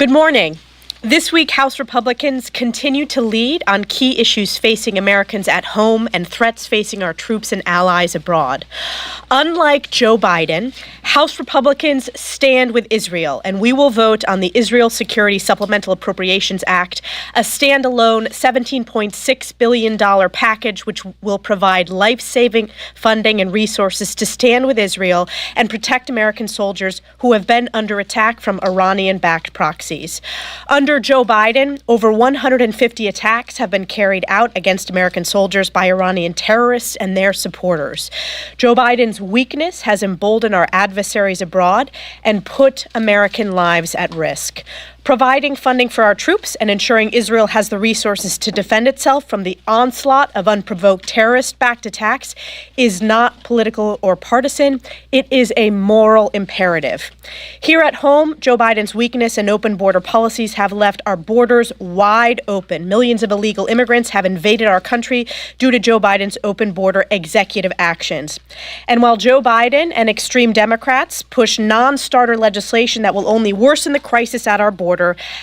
Good morning. This week, House Republicans continue to lead on key issues facing Americans at home and threats facing our troops and allies abroad. Unlike Joe Biden, House Republicans stand with Israel, and we will vote on the Israel Security Supplemental Appropriations Act, a standalone $17.6 billion package which will provide life-saving funding and resources to stand with Israel and protect American soldiers who have been under attack from Iranian-backed proxies. Under Joe Biden, over 150 attacks have been carried out against American soldiers by Iranian terrorists and their supporters. Joe Biden's weakness has emboldened our adversaries abroad and put American lives at risk. Providing funding for our troops and ensuring Israel has the resources to defend itself from the onslaught of unprovoked terrorist-backed attacks is not political or partisan. It is a moral imperative. Here at home, Joe Biden's weakness and open border policies have left our borders wide open. Millions of illegal immigrants have invaded our country due to Joe Biden's open border executive actions. And while Joe Biden and extreme Democrats push non-starter legislation that will only worsen the crisis at our border,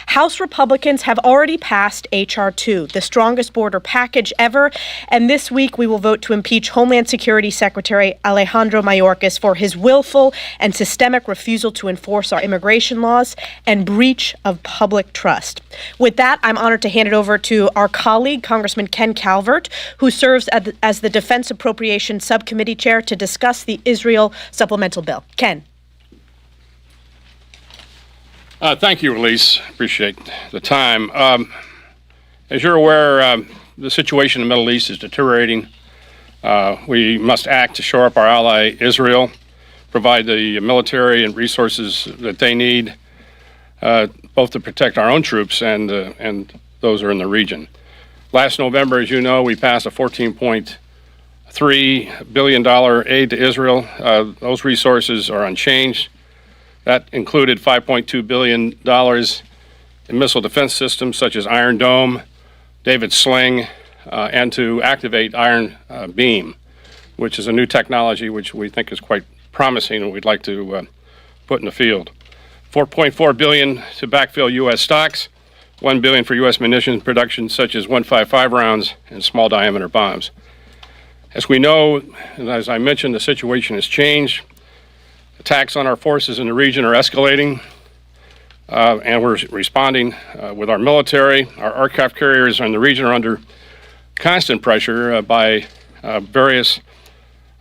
House Republicans have already passed H.R. 2, the strongest border package ever, and this week we will vote to impeach Homeland Security Secretary Alejandro Mayorkas for his willful and systemic refusal to enforce our immigration laws and breach of public trust. With that, I'm honored to hand it over to our colleague, Congressman Ken Calvert, who serves as the Defense Appropriations Subcommittee Chair to discuss the Israel supplemental bill. Ken. Thank you, Elise. Appreciate the time. As you're aware, the situation in the Middle East is deteriorating. We must act to shore up our ally, Israel, provide the military and resources that they need, both to protect our own troops and those who are in the region. Last November, as you know, we passed a $14.3 billion aid to Israel. Those resources are unchanged. That included $5.2 billion in missile defense systems such as Iron Dome, David Sling, and to activate Iron Beam, which is a new technology which we think is quite promising and we'd like to put in the field. $4.4 billion to backfill U.S. stocks, $1 billion for U.S. munitions production such as 155 rounds and small diameter bombs. As we know, and as I mentioned, the situation has changed. Attacks on our forces in the region are escalating, and we're responding with our military. Our aircraft carriers in the region are under constant pressure by various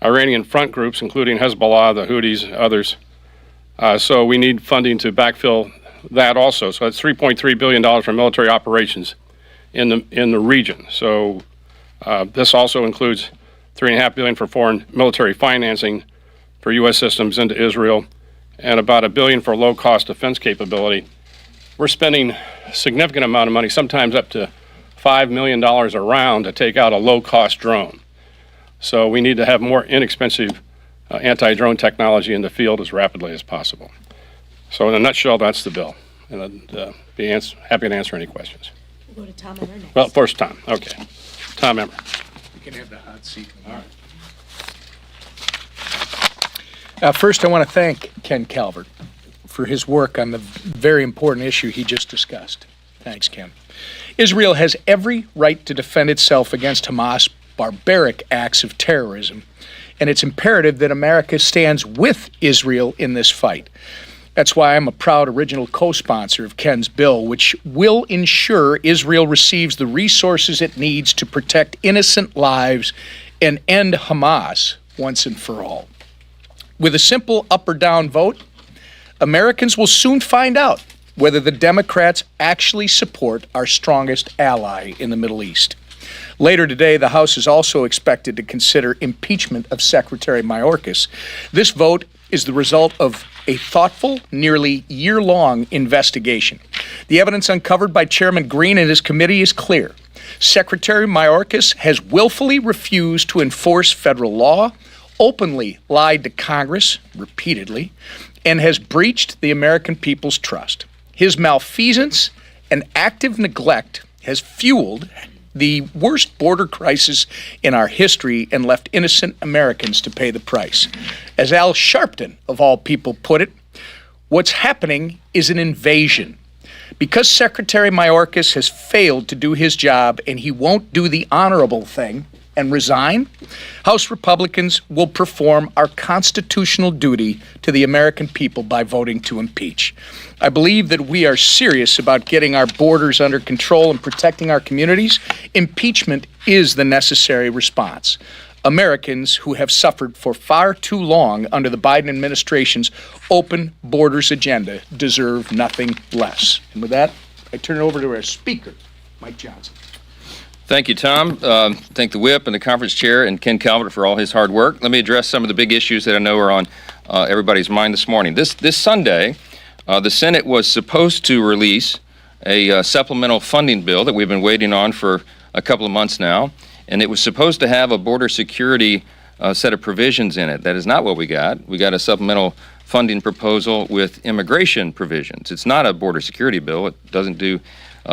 Iranian front groups, including Hezbollah, the Houthis, others. So we need funding to backfill that also. So that's $3.3 billion for military operations in the region. So this also includes $3.5 billion for foreign military financing for U.S. systems into Israel, and about $1 billion for low-cost defense capability. We're spending a significant amount of money, sometimes up to $5 million a round, to take out a low-cost drone. So we need to have more inexpensive anti-drone technology in the field as rapidly as possible. So in a nutshell, that's the bill. And I'd be happy to answer any questions. We'll go to Tom Emmer next. Well, first Tom. Okay. Tom Emmer. You can have the hot seat. All right. First, I want to thank Ken Calvert for his work on the very important issue he just discussed. Thanks, Ken. Israel has every right to defend itself against Hamas' barbaric acts of terrorism, and it's imperative that America stands with Israel in this fight. That's why I'm a proud original co-sponsor of Ken's bill, which will ensure Israel receives the resources it needs to protect innocent lives and end Hamas once and for all. With a simple up or down vote, Americans will soon find out whether the Democrats actually support our strongest ally in the Middle East. Later today, the House is also expected to consider impeachment of Secretary Mayorkas. This vote is the result of a thoughtful, nearly year-long investigation. The evidence uncovered by Chairman Green and his committee is clear. Secretary Mayorkas has willfully refused to enforce federal law, openly lied to Congress repeatedly, and has breached the American people's trust. His malfeasance and active neglect has fueled the worst border crisis in our history and left innocent Americans to pay the price. As Al Sharpton, of all people, put it, what's happening is an invasion. Because Secretary Mayorkas has failed to do his job and he won't do the honorable thing and resign, House Republicans will perform our constitutional duty to the American people by voting to impeach. I believe that we are serious about getting our borders under control and protecting our communities. Impeachment is the necessary response. Americans who have suffered for far too long under the Biden administration's open borders agenda deserve nothing less. And with that, I turn it over to our speaker, Mike Johnson. Thank you, Tom. Thank the whip and the conference chair and Ken Calvert for all his hard work. Let me address some of the big issues that I know are on everybody's mind this morning. This Sunday, the Senate was supposed to release a supplemental funding bill that we've been waiting on for a couple of months now, and it was supposed to have a border security set of provisions in it. That is not what we got. We got a supplemental funding proposal with immigration provisions. It's not a border security bill. It doesn't do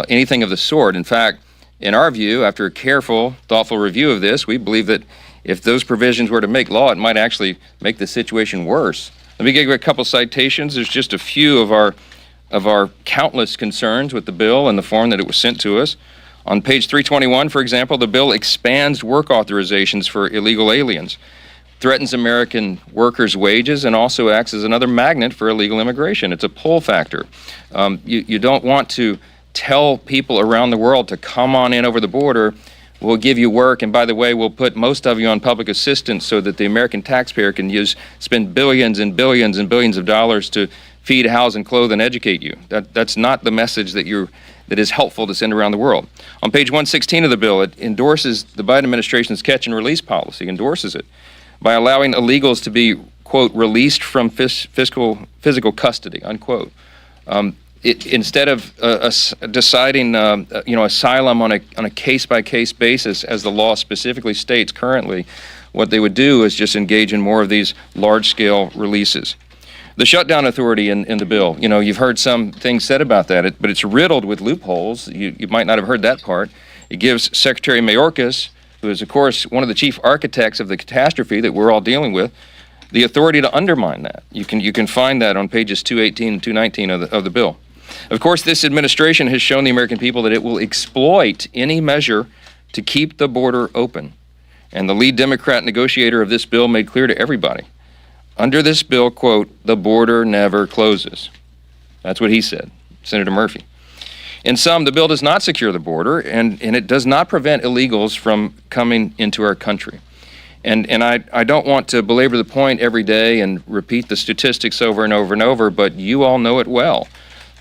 anything of the sort. In fact, in our view, after a careful, thoughtful review of this, we believe that if those provisions were to make law, it might actually make the situation worse. Let me give you a couple citations. There's just a few of our countless concerns with the bill and the form that it was sent to us. On page 321, for example, the bill expands work authorizations for illegal aliens, threatens American workers' wages, and also acts as another magnet for illegal immigration. It's a pull factor. You don't want to tell people around the world to come on in over the border. We'll give you work, and by the way, we'll put most of you on public assistance so that the American taxpayer can spend billions and billions and billions of dollars to feed, house, and clothe and educate you. That's not the message that is helpful to send around the world. On page 116 of the bill, it endorses the Biden administration's catch and release policy, endorses it by allowing illegals to be, quote, released from physical custody, unquote. Instead of deciding, asylum on a case-by-case basis, as the law specifically states currently, what they would do is just engage in more of these large-scale releases. The shutdown authority in the bill, you've heard some things said about that, but it's riddled with loopholes. You might not have heard that part. It gives Secretary Mayorkas, who is, of course, one of the chief architects of the catastrophe that we're all dealing with, the authority to undermine that. You can find that on pages 218 and 219 of the bill. Of course, this administration has shown the American people that it will exploit any measure to keep the border open. And the lead Democrat negotiator of this bill made clear to everybody, under this bill, quote, the border never closes. That's what he said, Senator Murphy. In sum, the bill does not secure the border, and it does not prevent illegals from coming into our country. And I don't want to belabor the point every day and repeat the statistics over and over and over, but you all know it well.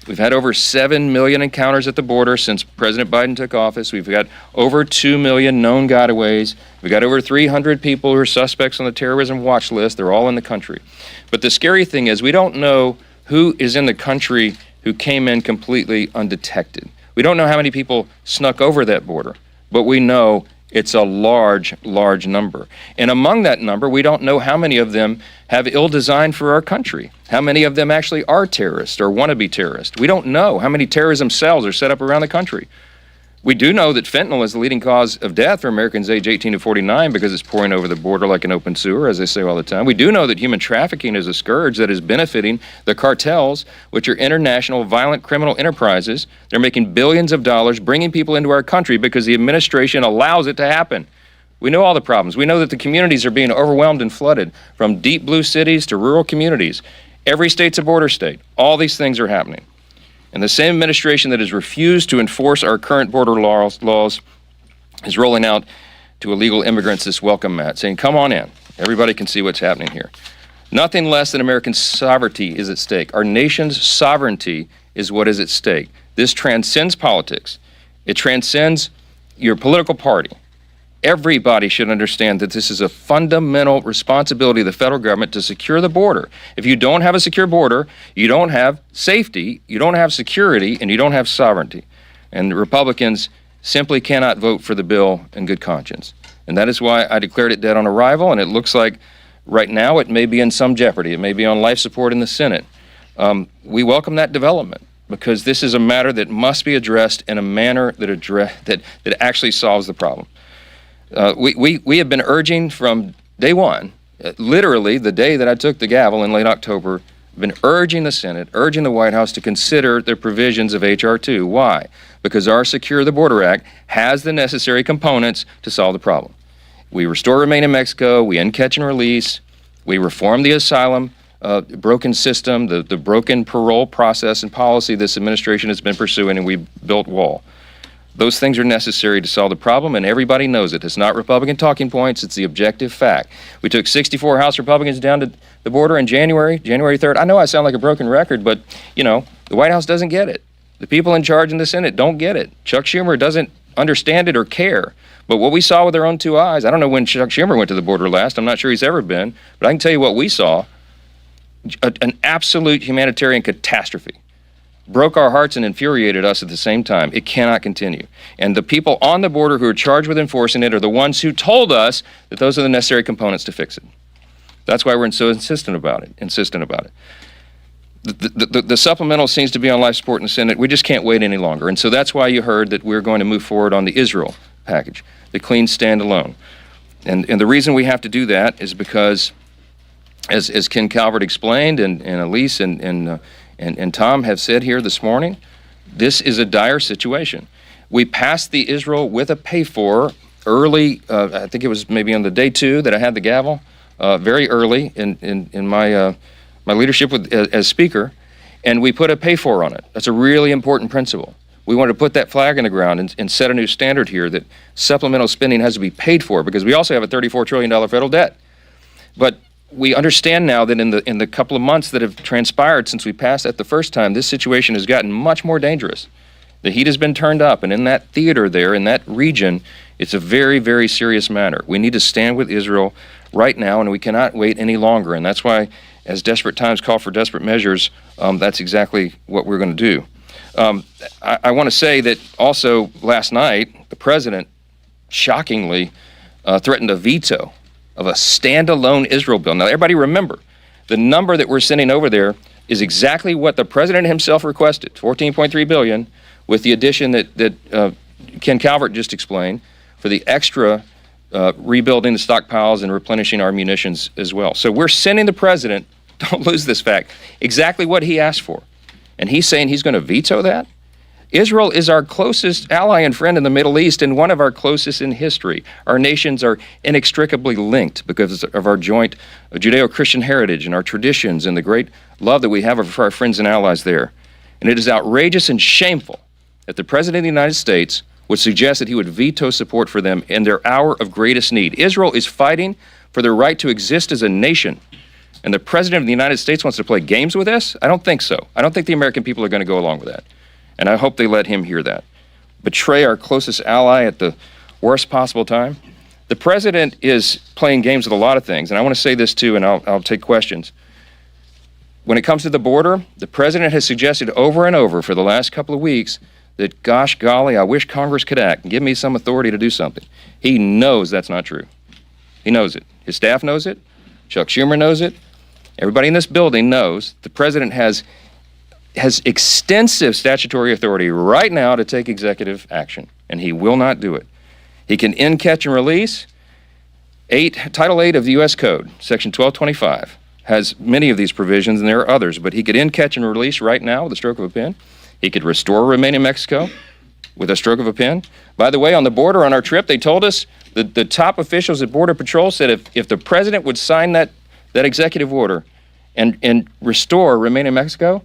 We've had over 7 million encounters at the border since President Biden took office. We've got over 2 million known gotaways. We've got over 300 people who are suspects on the terrorism watch list. They're all in the country. But the scary thing is we don't know who is in the country who came in completely undetected. We don't know how many people snuck over that border, but we know it's a large, large number. And among that number, we don't know how many of them have ill design for our country. How many of them actually are terrorists or want to be terrorists. We don't know how many terrorism cells are set up around the country. We do know that fentanyl is the leading cause of death for Americans age 18 to 49 because it's pouring over the border like an open sewer, as they say all the time. We do know that human trafficking is a scourge that is benefiting the cartels, which are international violent criminal enterprises. They're making billions of dollars bringing people into our country because the administration allows it to happen. We know all the problems. We know that the communities are being overwhelmed and flooded, from deep blue cities to rural communities. Every state's a border state. All these things are happening. And the same administration that has refused to enforce our current border laws is rolling out to illegal immigrants this welcome mat, saying, come on in. Everybody can see what's happening here. Nothing less than American sovereignty is at stake. Our nation's sovereignty is what is at stake. This transcends politics. It transcends your political party. Everybody should understand that this is a fundamental responsibility of the federal government to secure the border. If you don't have a secure border, you don't have safety, you don't have security, and you don't have sovereignty. And the Republicans simply cannot vote for the bill in good conscience. And that is why I declared it dead on arrival, and it looks like right now it may be in some jeopardy. It may be on life support in the Senate. We welcome that development because this is a matter that must be addressed in a manner that actually solves the problem. We have been urging from day one, literally the day that I took the gavel in late October I've been urging the Senate, urging the White House to consider the provisions of H.R. 2. Why? Because our Secure the Border Act has the necessary components to solve the problem. We restore, remain in Mexico, we end catch and release, we reform the asylum broken system, the broken parole process and policy this administration has been pursuing, and we built wall. Those things are necessary to solve the problem, and everybody knows it. It's not Republican talking points, it's the objective fact. We took 64 House Republicans down to the border in January 3rd. I know I sound like a broken record, but, you know, the White House doesn't get it. The people in charge in the Senate don't get it. Chuck Schumer doesn't understand it or care. But what we saw with our own two eyes, I don't know when Chuck Schumer went to the border last. I'm not sure he's ever been. But I can tell you what we saw, an absolute humanitarian catastrophe. Broke our hearts and infuriated us at the same time. It cannot continue. And the people on the border who are charged with enforcing it are the ones who told us that those are the necessary components to fix it. That's why we're so insistent about it. The supplemental seems to be on life support in the Senate. We just can't wait any longer. And so that's why you heard that we're going to move forward on the Israel package, the clean standalone. And the reason we have to do that is because, as Ken Calvert explained, and Elise and Tom have said here this morning, this is a dire situation. We passed the Israel with a pay-for early, I think it was maybe on the day 2 that I had the gavel, very early in my leadership as Speaker, and we put a pay-for on it. That's a really important principle. We want to put that flag in the ground and set a new standard here that supplemental spending has to be paid for, because we also have a $34 trillion federal debt. But we understand now that in the couple of months that have transpired since we passed that the first time, this situation has gotten much more dangerous. The heat has been turned up, and in that theater there, in that region, it's a very, very serious matter. We need to stand with Israel right now, and we cannot wait any longer. And that's why, as desperate times call for desperate measures, that's exactly what we're going to do. I want to say that also last night, the president shockingly threatened a veto of a standalone Israel bill. Now, everybody remember, the number that we're sending over there is exactly what the president himself requested, $14.3 billion, with the addition that Ken Calvert just explained for the extra rebuilding the stockpiles and replenishing our munitions as well. So we're sending the president, don't lose this fact, exactly what he asked for. And he's saying he's going to veto that? Israel is our closest ally and friend in the Middle East, and one of our closest in history. Our nations are inextricably linked because of our joint Judeo-Christian heritage and our traditions and the great love that we have for our friends and allies there. And it is outrageous and shameful that the President of the United States would suggest that he would veto support for them in their hour of greatest need. Israel is fighting for their right to exist as a nation. And the President of the United States wants to play games with us? I don't think so. I don't think the American people are going to go along with that. And I hope they let him hear that. Betray our closest ally at the worst possible time? The President is playing games with a lot of things. And I want to say this too, and I'll take questions. When it comes to the border, the President has suggested over and over for the last couple of weeks that, gosh golly, I wish Congress could act and give me some authority to do something. He knows that's not true. He knows it. His staff knows it. Chuck Schumer knows it. Everybody in this building knows the President has extensive statutory authority right now to take executive action, and he will not do it. He can end, catch, and release. Title 8 of the U.S. Code, Section 1225, has many of these provisions, and there are others, but he could end, catch, and release right now with a stroke of a pen. He could restore, remain in Mexico with a stroke of a pen. By the way, on the border on our trip, they told us that the top officials at Border Patrol said if the President would sign that executive order and restore, remain in Mexico,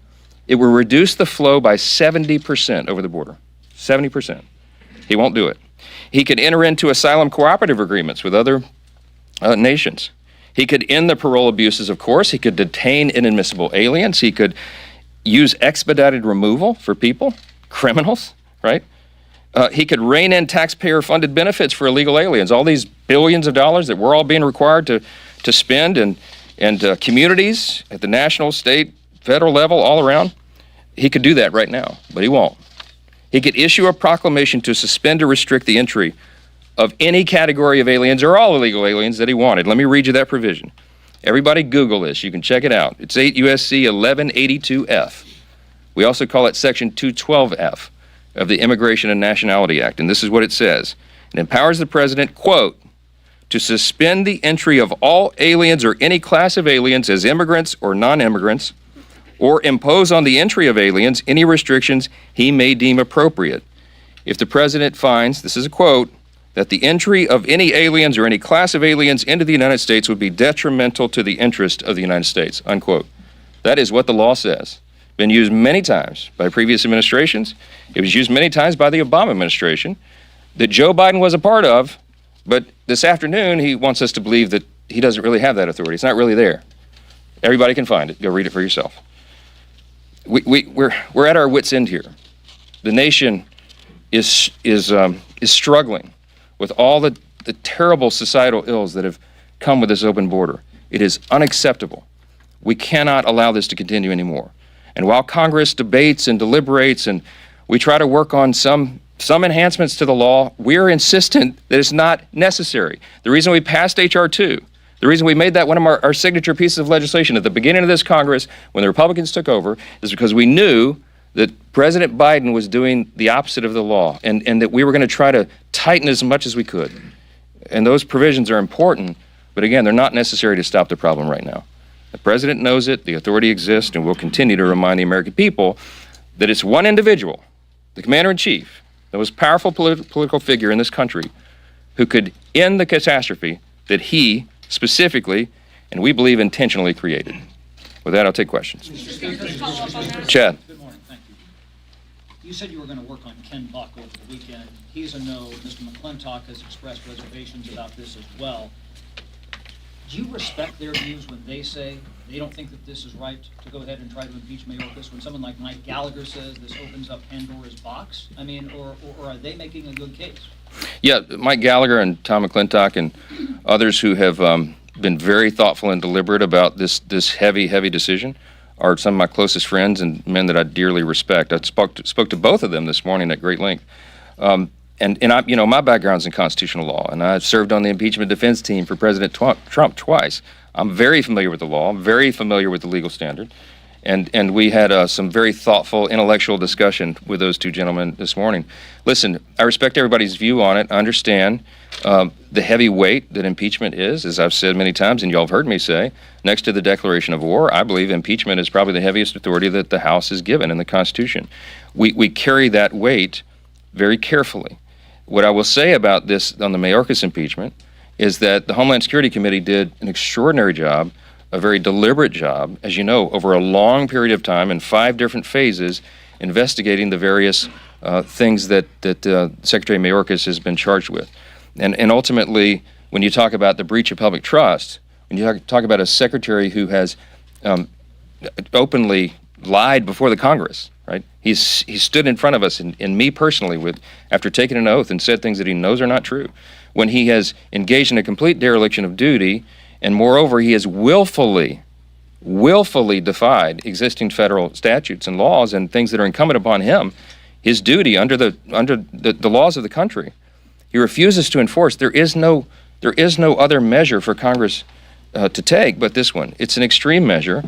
it will reduce the flow by 70% over the border. 70%. He won't do it. He could enter into asylum cooperative agreements with other nations. He could end the parole abuses, of course. He could detain inadmissible aliens. He could use expedited removal for people, criminals, right? He could rein in taxpayer-funded benefits for illegal aliens. All these billions of dollars that we're all being required to spend, and communities at the national, state, federal level, all around, he could do that right now, but he won't. He could issue a proclamation to suspend or restrict the entry of any category of aliens or all illegal aliens that he wanted. Let me read you that provision. Everybody Google this. You can check it out. It's 8 U.S.C. 1182F. We also call it Section 212F of the Immigration and Nationality Act, and this is what it says. It empowers the President, quote, to suspend the entry of all aliens or any class of aliens as immigrants or non-immigrants or impose on the entry of aliens any restrictions he may deem appropriate. If the president finds, this is a quote, that the entry of any aliens or any class of aliens into the United States would be detrimental to the interest of the United States, unquote. That is what the law says. Been used many times by previous administrations. It was used many times by the Obama administration that Joe Biden was a part of, but this afternoon he wants us to believe that he doesn't really have that authority. It's not really there. Everybody can find it. Go read it for yourself. We're at our wits' end here. The nation is struggling with all the terrible societal ills that have come with this open border. It is unacceptable. We cannot allow this to continue anymore. And while Congress debates and deliberates and we try to work on some enhancements to the law, we're insistent that it's not necessary. The reason we passed H.R. 2, the reason we made that one of our signature pieces of legislation at the beginning of this Congress when the Republicans took over is because we knew that President Biden was doing the opposite of the law and that we were going to try to tighten as much as we could. And those provisions are important, but again, they're not necessary to stop the problem right now. The president knows it, the authority exists, and we'll continue to remind the American people that it's one individual, the commander-in-chief, the most powerful political figure in this country, who could end the catastrophe that he specifically, and we believe intentionally, created. With that, I'll take questions. Chad. Good morning, thank you. You said you were going to work on Ken Buck over the weekend. He's a no. Mr. McClintock has expressed reservations about this as well. Do you respect their views when they say they don't think that this is right to go ahead and try to impeach Mayorkas, when someone like Mike Gallagher says this opens up Pandora's box? I mean, or are they making a good case? Yeah, Mike Gallagher and Tom McClintock and others who have been very thoughtful and deliberate about this heavy decision are some of my closest friends and men that I dearly respect. I spoke to both of them this morning at great length. And I, my background's in constitutional law, and I've served on the impeachment defense team for President Trump twice. I'm very familiar with the law. I'm very familiar with the legal standard. And we had some very thoughtful intellectual discussion with those two gentlemen this morning. Listen, I respect everybody's view on it. I understand the heavy weight that impeachment is, as I've said many times, and y'all have heard me say, next to the declaration of war, I believe impeachment is probably the heaviest authority that the House is given in the Constitution. We carry that weight very carefully. What I will say about this on the Mayorkas impeachment is that the Homeland Security Committee did an extraordinary job, a very deliberate job, as you know, over a long period of time in 5 different phases, investigating the various things that Secretary Mayorkas has been charged with. And ultimately, when you talk about the breach of public trust, when you talk about a secretary who has openly lied before the Congress, right? He stood in front of us and me personally after taking an oath and said things that he knows are not true. When he has engaged in a complete dereliction of duty, and moreover, he has willfully defied existing federal statutes and laws and things that are incumbent upon him, his duty under the laws of the country. He refuses to enforce. There is no other measure for Congress to take but this one. It's an extreme measure.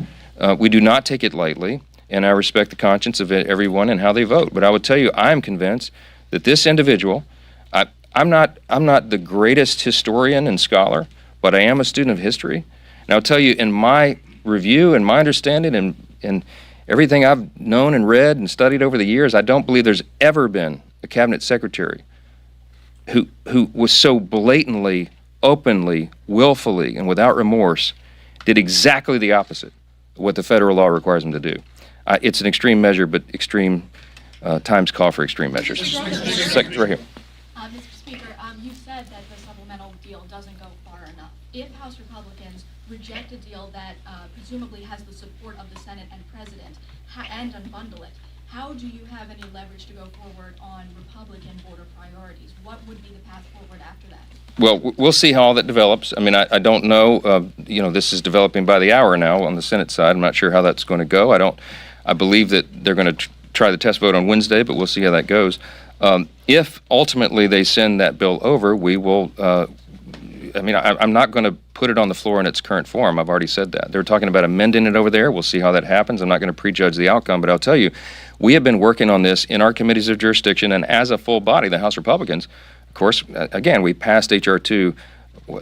We do not take it lightly, and I respect the conscience of everyone and how they vote. But I would tell you, I am convinced that this individual, I'm not the greatest historian and scholar, but I am a student of history. And I'll tell you, in my review and my understanding and everything I've known and read and studied over the years, I don't believe there's ever been a cabinet secretary who was so blatantly, openly, willfully, and without remorse did exactly the opposite of what the federal law requires him to do. It's an extreme measure, but extreme times call for extreme measures. Second, right here. Mr. Speaker, you said that the supplemental deal doesn't go far enough. If House Republicans reject a deal that presumably has the support of the Senate and President and unbundle it, how do you have any leverage to go forward on Republican border priorities? What would be the path forward after that? Well, we'll see how all that develops. I mean, I don't know. This is developing by the hour now on the Senate side. I'm not sure how that's going to go. I believe that they're going to try the test vote on Wednesday, but we'll see how that goes. If ultimately they send that bill over, we will. I'm not going to put it on the floor in its current form. I've already said that. They're talking about amending it over there. We'll see how that happens. I'm not going to prejudge the outcome, but I'll tell you, we have been working on this in our committees of jurisdiction and as a full body, the House Republicans. Of course, again, we passed H.R. 2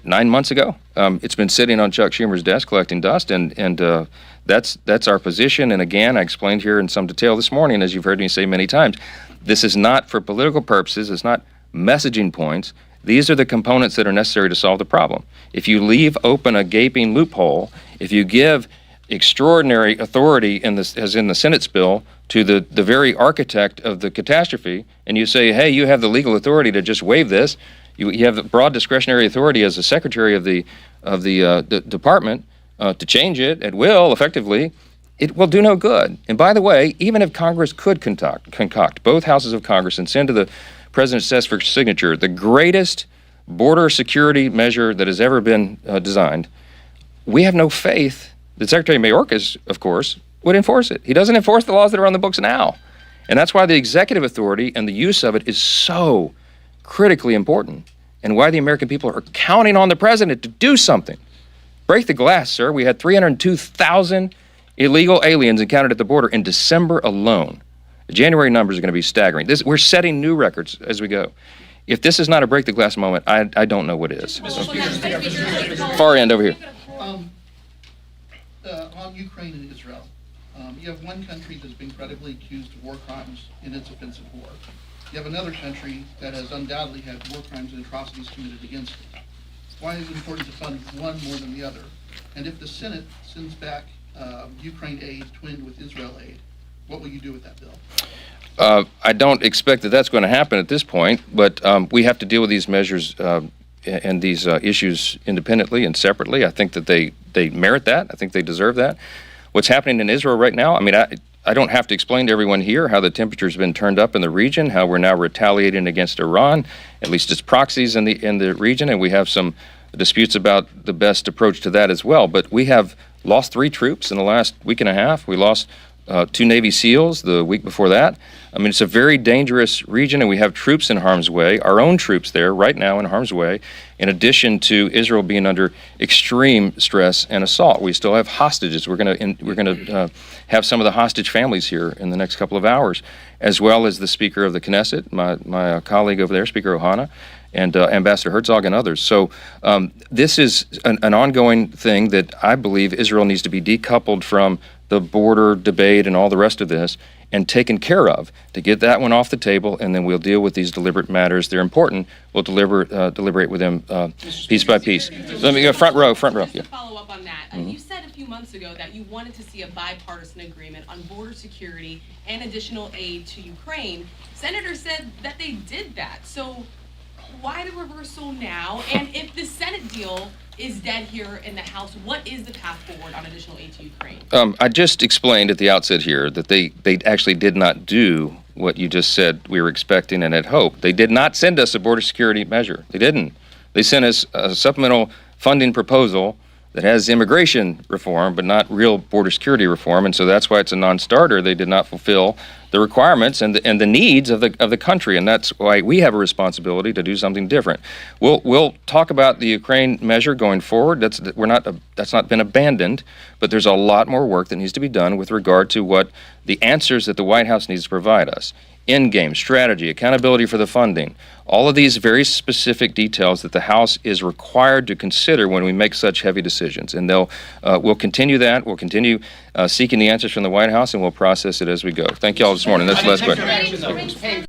9 months ago. It's been sitting on Chuck Schumer's desk collecting dust, and that's our position. And again, I explained here in some detail this morning, as you've heard me say many times, this is not for political purposes. It's not messaging points. These are the components that are necessary to solve the problem. If you leave open a gaping loophole, if you give extraordinary authority as in the Senate's bill, to the very architect of the catastrophe, and you say, hey, you have the legal authority to just waive this. You have the broad discretionary authority as the secretary of the department to change it at will, effectively. It will do no good. And by the way, even if Congress could concoct both houses of Congress and send to the president's desk for signature the greatest border security measure that has ever been designed, we have no faith that Secretary Mayorkas, of course, would enforce it. He doesn't enforce the laws that are on the books now. And that's why the executive authority and the use of it is so critically important, and why the American people are counting on the president to do something. Break the glass, sir. We had 302,000 illegal aliens encountered at the border in December alone. The January numbers are going to be staggering. We're setting new records as we go. If this is not a break the glass moment, I don't know what is. Far end over here. On Ukraine and Israel, you have one country that's been credibly accused of war crimes in its offensive war. You have another country that has undoubtedly had war crimes and atrocities committed against it. Why is it important to fund one more than the other? And if the Senate sends back Ukraine aid twinned with Israel aid, what will you do with that bill? I don't expect that that's going to happen at this point, but we have to deal with these measures and these issues independently and separately. I think that they merit that. I think they deserve that. What's happening in Israel right now, I mean, I don't have to explain to everyone here how the temperature's been turned up in the region, how we're now retaliating against Iran, at least as proxies in the region, and we have some disputes about the best approach to that as well. But we have lost 3 troops in the last week and a half. We lost 2 Navy SEALs the week before that. I mean, it's a very dangerous region, and we have troops in harm's way, our own troops there right now in harm's way, in addition to Israel being under extreme stress and assault. We still have hostages. We're going to have some of the hostage families here in the next couple of hours, as well as the Speaker of the Knesset, my colleague over there, Speaker Ohana, and Ambassador Herzog and others. So this is an ongoing thing that I believe Israel needs to be decoupled from the border debate and all the rest of this, and taken care of, to get that one off the table, and then we'll deal with these deliberate matters. They're important. We'll deliberate with them piece by piece. Let me go front row. Yeah. To follow up on that, you said a few months ago that you wanted to see a bipartisan agreement on border security and additional aid to Ukraine. Senators said that they did that. So why the reversal now? And if the Senate deal is dead here in the House, what is the path forward on additional aid to Ukraine? I just explained at the outset here that they actually did not do what you just said we were expecting and had hoped. They did not send us a border security measure. They didn't. They sent us a supplemental funding proposal that has immigration reform, but not real border security reform, and so that's why it's a non-starter. They did not fulfill the requirements and the needs of the country, and that's why we have a responsibility to do something different. We'll talk about the Ukraine measure going forward. That's not been abandoned, but there's a lot more work that needs to be done with regard to what the answers that the White House needs to provide us. Endgame, strategy, accountability for the funding, all of these very specific details that the House is required to consider when we make such heavy decisions. And we'll continue that. We'll continue seeking the answers from the White House, and we'll process it as we go. Thank you all this morning. That's the last question.